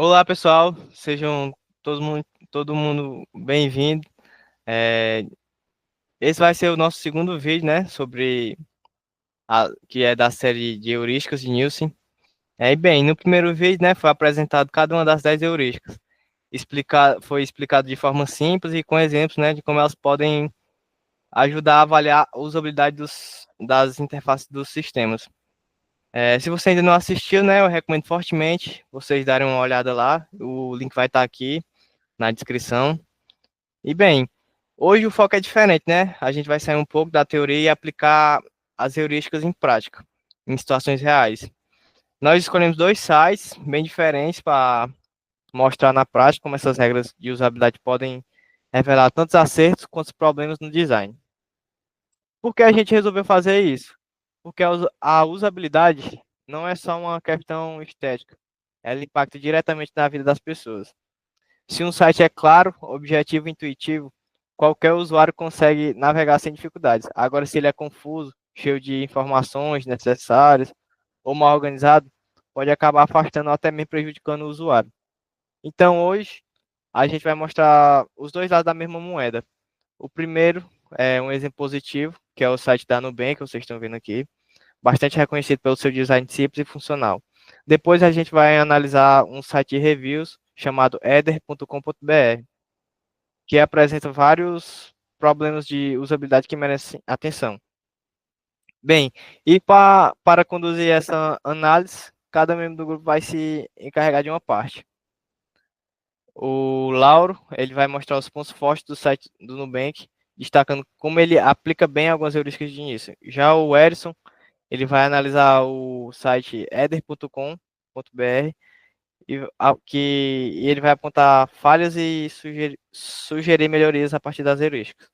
Olá, pessoal, sejam todo mundo bem-vindo. É, Esse vai ser o nosso segundo vídeo, né, que é da série de heurísticas de Nielsen. No primeiro vídeo, né, foi apresentado cada uma das 10 heurísticas. Foi explicado de forma simples e com exemplos, né, de como elas podem ajudar a avaliar a usabilidade das interfaces dos sistemas. Se você ainda não assistiu, né, eu recomendo fortemente vocês darem uma olhada lá. O link vai estar aqui na descrição. E bem, hoje o foco é diferente, né? A gente vai sair um pouco da teoria e aplicar as heurísticas em prática, em situações reais. Nós escolhemos dois sites bem diferentes para mostrar na prática como essas regras de usabilidade podem revelar tantos acertos quanto problemas no design. Por que a gente resolveu fazer isso? Porque a usabilidade não é só uma questão estética, ela impacta diretamente na vida das pessoas. Se um site é claro, objetivo e intuitivo, qualquer usuário consegue navegar sem dificuldades. Agora, se ele é confuso, cheio de informações necessárias ou mal organizado, pode acabar afastando ou até mesmo prejudicando o usuário. Então, hoje, a gente vai mostrar os dois lados da mesma moeda. O primeiro é um exemplo positivo, que é o site da Nubank, que vocês estão vendo aqui, bastante reconhecido pelo seu design simples e funcional. Depois a gente vai analisar um site de reviews chamado eder.com.br, que apresenta vários problemas de usabilidade que merecem atenção. Bem, para conduzir essa análise, cada membro do grupo vai se encarregar de uma parte. O Lauro, ele vai mostrar os pontos fortes do site do Nubank, destacando como ele aplica bem algumas heurísticas de início. Já o Edson, ele vai analisar o site eder.com.br e ele vai apontar falhas e sugerir melhorias a partir das heurísticas.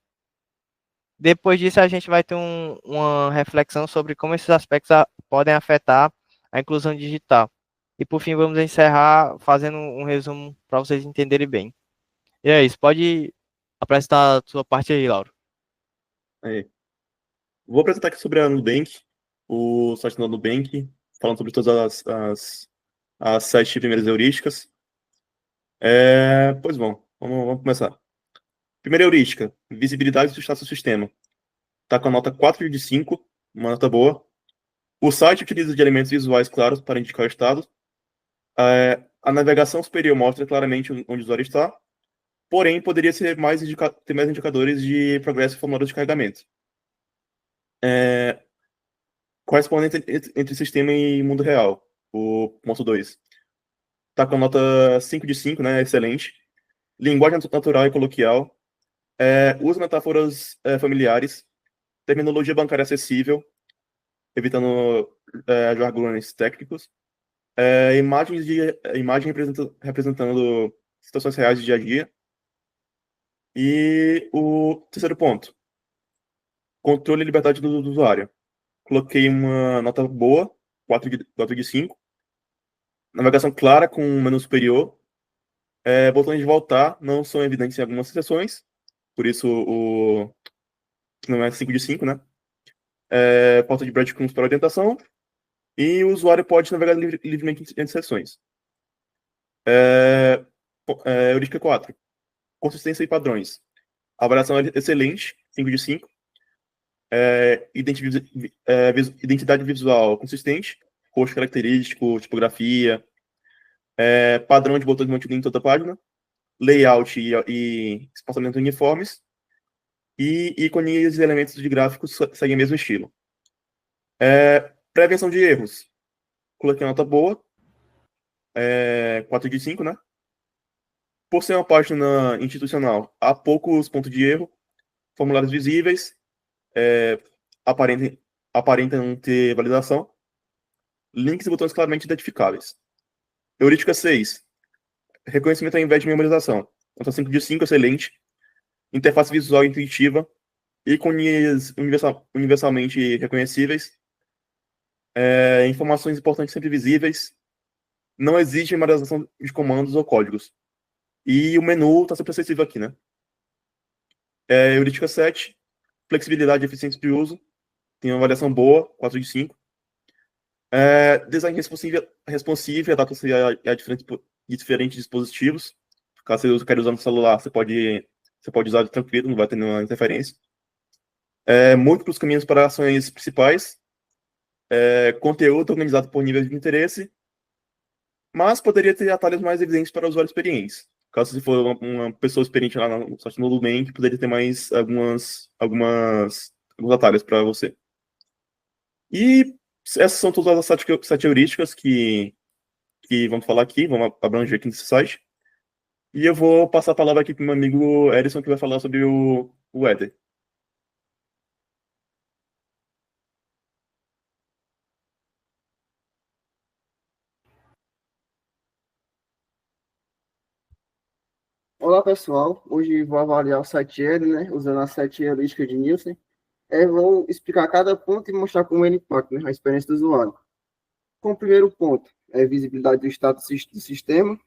Depois disso, a gente vai ter uma reflexão sobre como esses aspectos podem afetar a inclusão digital. E por fim, vamos encerrar fazendo um resumo para vocês entenderem bem. E é isso, pode apresentar a sua parte aí, Lauro. Aí. Vou apresentar aqui sobre a Nubank, o site da Nubank, falando sobre todas as 7 primeiras heurísticas. Pois bom, vamos começar. Primeira heurística, visibilidade do status do sistema. Está com a nota 4 de 5, uma nota boa. O site utiliza de elementos visuais claros para indicar o estado. A navegação superior mostra claramente onde o usuário está, porém poderia ter mais indicadores de progresso e formulário de carregamento. Correspondente entre sistema e mundo real, o ponto 2. Tá com nota 5 de 5, né? Excelente. Linguagem natural e coloquial. Usa metáforas familiares. Terminologia bancária acessível, evitando jargões técnicos. Imagem representando situações reais de dia a dia. E o terceiro ponto, controle e liberdade do usuário. Coloquei uma nota boa, 4 de 5. Navegação clara com um menu superior. Botões de voltar não são evidentes em algumas seções, por isso o não é 5 de 5, né? Falta de breadcrumbs para orientação, e o usuário pode navegar livremente entre seções. Heurística 4. Consistência e padrões. A avaliação é excelente, 5 de 5. Identidade visual consistente, rosto característico, tipografia, padrão de botões mantido em toda a página, layout e espaçamento uniformes, e ícones e elementos de gráficos seguem o mesmo estilo. Prevenção de erros. Coloquei uma nota boa, 4 de 5, né? Por ser uma página institucional, há poucos pontos de erro, formulários visíveis, é, aparentam, aparentam ter validação, links e botões claramente identificáveis. Heurística 6. Reconhecimento ao invés de memorização. Nota 5 de 5, excelente. Interface visual intuitiva, ícones universalmente reconhecíveis, informações importantes sempre visíveis, não exige memorização de comandos ou códigos. E o menu está sempre acessível aqui, né? Heurística 7, flexibilidade e eficiência de uso, tem uma avaliação boa, 4 de 5. Design responsive adapta-se a diferentes de diferentes dispositivos. Caso você queira usar no celular, você pode usar tranquilo, não vai ter nenhuma interferência. Múltiplos caminhos para ações principais, conteúdo organizado por níveis de interesse, mas poderia ter atalhos mais evidentes para usuários experientes. Caso você for uma pessoa experiente lá no site do Nubank, poderia ter mais alguns atalhos para você. E essas são todas as sete heurísticas que vamos falar aqui, vamos abranger aqui nesse site. E eu vou passar a palavra aqui para o meu amigo Edson, que vai falar sobre o Ether. Olá pessoal, hoje vou avaliar o 7L, né, usando a 7 heurística de Nielsen. Vou explicar cada ponto e mostrar como ele impacta, né, a experiência do usuário. Com o primeiro ponto, visibilidade do status do sistema.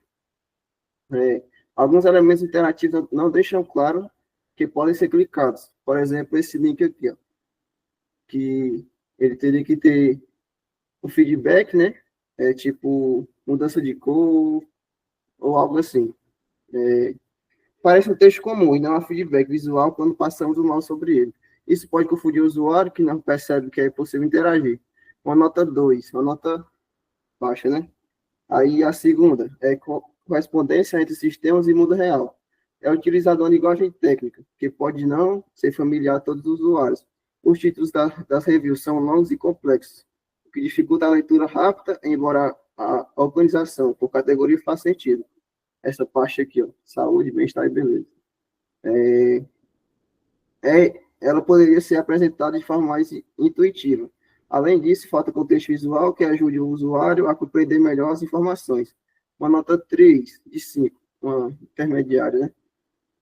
Alguns elementos interativos não deixam claro que podem ser clicados. Por exemplo, esse link aqui, ó, que ele teria que ter um feedback, né, tipo mudança de cor ou algo assim. Parece um texto comum e não há feedback visual quando passamos o mouse sobre ele. Isso pode confundir o usuário, que não percebe que é possível interagir. Uma nota 2, uma nota baixa, né? Aí a segunda é correspondência entre sistemas e mundo real. É utilizada uma linguagem técnica, que pode não ser familiar a todos os usuários. Os títulos das reviews são longos e complexos, o que dificulta a leitura rápida, embora a organização por categoria faça sentido. Essa parte aqui, ó, saúde, bem-estar e beleza. Ela poderia ser apresentada de forma mais intuitiva. Além disso, falta contexto visual que ajude o usuário a compreender melhor as informações. Uma nota 3 de 5, uma intermediária, né?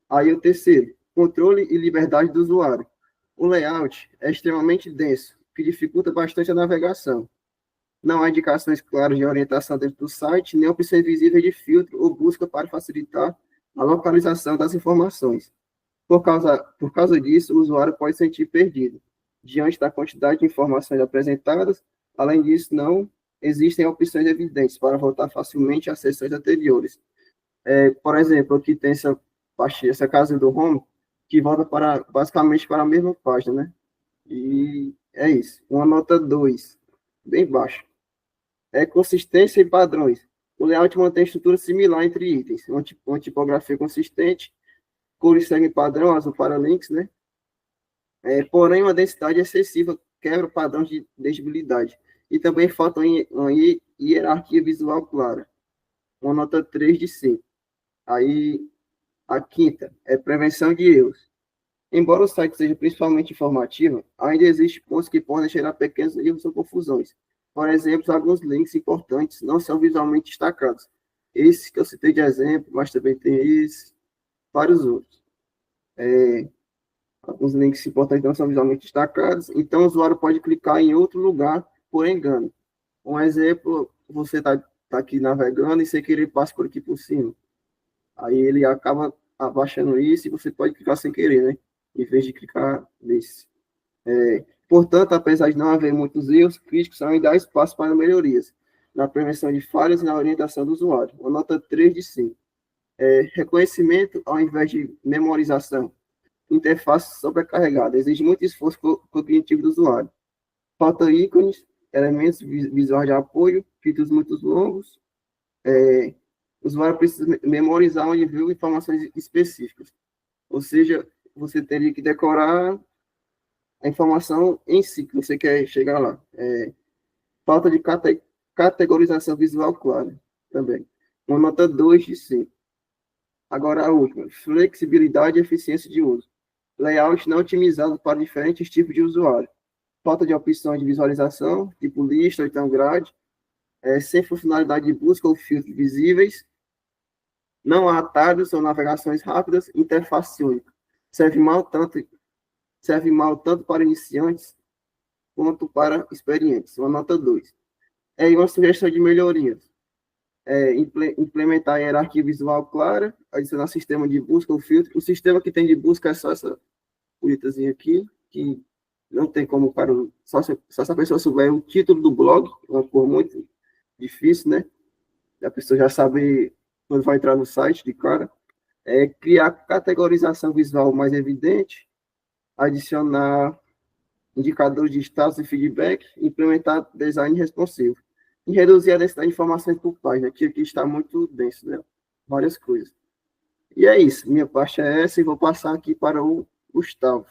Aí o terceiro, controle e liberdade do usuário. O layout é extremamente denso, que dificulta bastante a navegação. Não há indicações claras de orientação dentro do site, nem opções visíveis de filtro ou busca para facilitar a localização das informações. Por causa disso, o usuário pode se sentir perdido diante da quantidade de informações apresentadas. Além disso, não existem opções evidentes para voltar facilmente às sessões anteriores. Por exemplo, aqui tem essa casa do Home, que volta basicamente para a mesma página, né? E é isso. Uma nota 2, bem baixa. Consistência e padrões. O layout mantém estrutura similar entre itens. Uma tipografia consistente, cores seguem padrão, azul para links, né? Porém, uma densidade excessiva quebra o padrão de legibilidade. E também falta uma hierarquia visual clara. Uma nota 3 de 5. Aí, a quinta é prevenção de erros. Embora o site seja principalmente informativo, ainda existem pontos que podem gerar pequenos erros ou confusões. Por exemplo, alguns links importantes não são visualmente destacados. Esse que eu citei de exemplo, mas também tem esse, vários outros. Alguns links importantes não são visualmente destacados, então o usuário pode clicar em outro lugar por engano. Um exemplo, você está aqui navegando e sem querer passa por aqui por cima. Aí ele acaba abaixando isso e você pode clicar sem querer, né? Em vez de clicar nesse. Portanto, apesar de não haver muitos erros, críticos ainda há espaço para melhorias na prevenção de falhas e na orientação do usuário. Uma nota 3 de 5. Reconhecimento ao invés de memorização. Interface sobrecarregada. Exige muito esforço cognitivo do usuário. Falta ícones, elementos visuais de apoio, títulos muito longos. O usuário precisa memorizar onde viu informações específicas. Ou seja, você teria que decorar a informação em si que você quer chegar lá. Falta de categorização visual clara também. Uma nota 2 de 5. Agora a última, flexibilidade e eficiência de uso. Layout não otimizado para diferentes tipos de usuário. Falta de opções de visualização, tipo lista ou então grade. Sem funcionalidade de busca ou filtros visíveis. Não há atalhos ou navegações rápidas, interface única. Serve mal tanto para iniciantes quanto para experientes. Uma nota 2. E uma sugestão de melhorias. Implementar a hierarquia visual clara, adicionar sistema de busca ou filtro. O sistema que tem de busca é só essa bonitazinha aqui, que não tem como só se essa pessoa souber o título do blog, uma cor muito difícil, né? A pessoa já sabe quando vai entrar no site de cara, é criar categorização visual mais evidente, adicionar indicadores de status e feedback, implementar design responsivo e reduzir a densidade de informações por página, que aqui está muito denso, né? Várias coisas. E é isso, minha parte é essa e vou passar aqui para o Gustavo.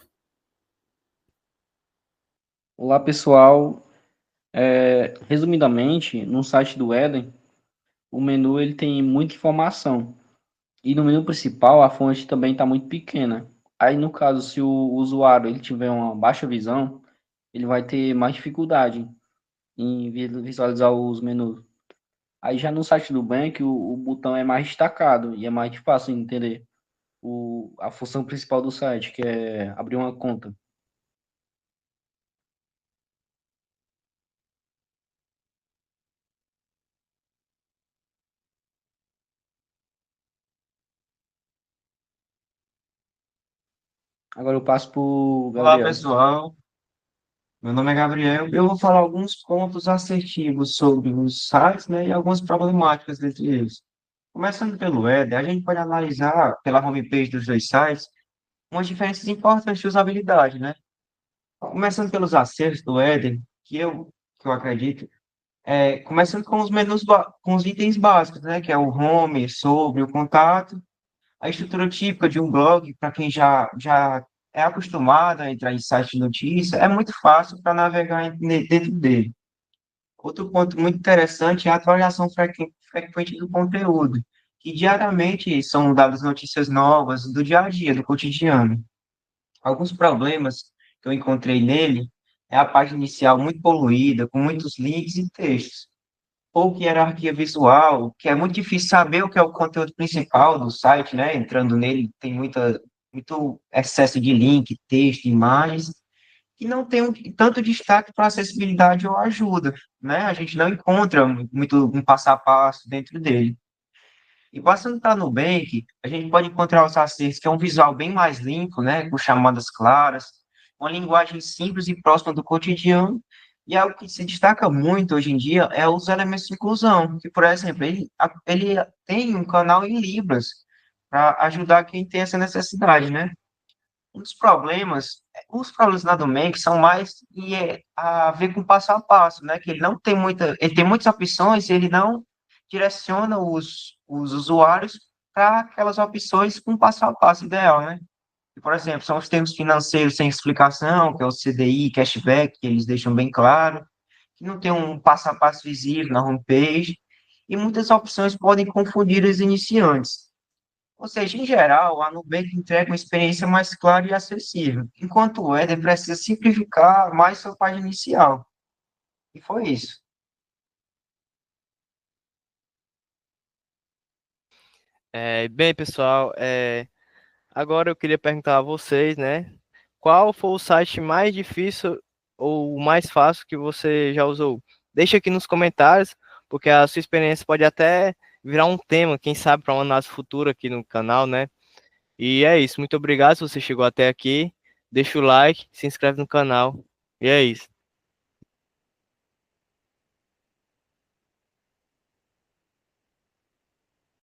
Olá, pessoal. Resumidamente, no site do Eden, o menu ele tem muita informação. E no menu principal, a fonte também está muito pequena. Aí, no caso, se o usuário ele tiver uma baixa visão, ele vai ter mais dificuldade em visualizar os menus. Aí, já no site do Bank, o botão é mais destacado e é mais fácil de entender a função principal do site, que é abrir uma conta. Agora eu passo para o Olá, Gabriel. pessoal. Meu nome é Gabriel e eu vou falar alguns pontos assertivos sobre os sites, né, e algumas problemáticas dentre eles. Começando pelo Eder, a gente pode analisar pela homepage dos dois sites umas diferenças importantes de usabilidade, né? Começando pelos acertos do Eder, que eu acredito, começando com os menus, com os itens básicos, né, que é o home, sobre, o contato, a estrutura típica de um blog, para quem já é acostumado a entrar em site de notícia, é muito fácil para navegar dentro dele. Outro ponto muito interessante é a atualização frequente do conteúdo, que diariamente são dadas notícias novas do dia a dia, do cotidiano. Alguns problemas que eu encontrei nele é a página inicial muito poluída, com muitos links e textos, pouca hierarquia visual, que é muito difícil saber o que é o conteúdo principal do site, né? Entrando nele, tem muito excesso de link, texto, imagens, e não tem tanto destaque para acessibilidade ou ajuda, né? A gente não encontra muito um passo a passo dentro dele. E passando para Nubank, a gente pode encontrar os acertos, que é um visual bem mais limpo, né? Com chamadas claras, uma linguagem simples e próxima do cotidiano. E algo que se destaca muito hoje em dia é os elementos de inclusão, que, por exemplo, ele tem um canal em Libras para ajudar quem tem essa necessidade, né? Os problemas na Nubank são mais a ver com passo a passo, né? Que ele tem muitas opções e ele não direciona os usuários para aquelas opções com passo a passo ideal, né? Por exemplo, são os termos financeiros sem explicação, que é o CDI, cashback, que eles deixam bem claro, que não tem um passo a passo visível na homepage, e muitas opções podem confundir os iniciantes. Ou seja, em geral, a Nubank entrega uma experiência mais clara e acessível, enquanto o Eder precisa simplificar mais sua página inicial. E foi isso. Bem, pessoal, agora eu queria perguntar a vocês, né? Qual foi o site mais difícil ou o mais fácil que você já usou? Deixa aqui nos comentários, porque a sua experiência pode até virar um tema, quem sabe, para uma análise futura aqui no canal, né? E é isso. Muito obrigado se você chegou até aqui. Deixa o like, se inscreve no canal. E é isso.